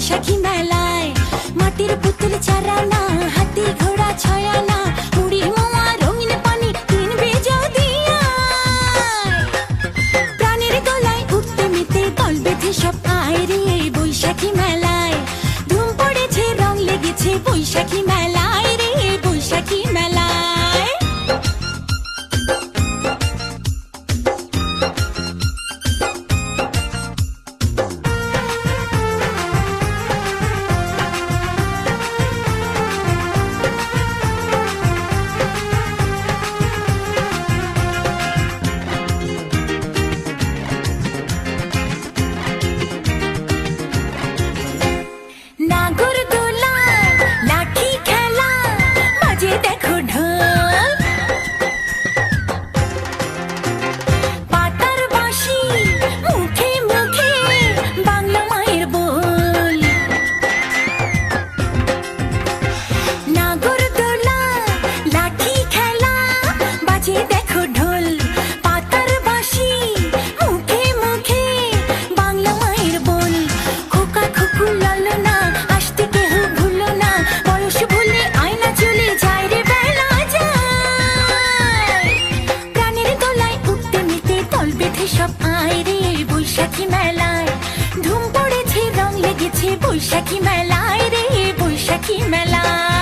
বৈশাখী মেলায় মাটির পুতুল চারানা হাতি ঘোড়া ছয়ানা মুড়ি মোয়া রঙিন পানি কিনবে যদি প্রাণের গলায় উঠতে মেতে দল বেঁধে সব আয় রে বৈশাখী মেলায় ধুম পড়েছে রং লেগেছে বৈশাখী মেলায় রে বৈশাখী মেলায়। নাগরদোলা লাঠি খেলা বাজে দেখো ঢোল পাতার বাঁশি মুখে মুখে বাংলা মায়ের বল নাগরদোলা লাঠি খেলা বাজে দেখো ঢোল পাতার বাঁশি মুখে মুখে বাংলা মায়ের বল খোকা খোকু লালনা আসতে কেহ ভুলো না বয়স ভুলে আয়না চলে যায় রে বেলা যায় প্রাণের গলায় উঠতে মেতে দল বেঁধে সব আয় রে বৈশাখী মেলায় ধুম পড়েছে রং লেগেছে বৈশাখী মেলায় রে বৈশাখী মেলায়।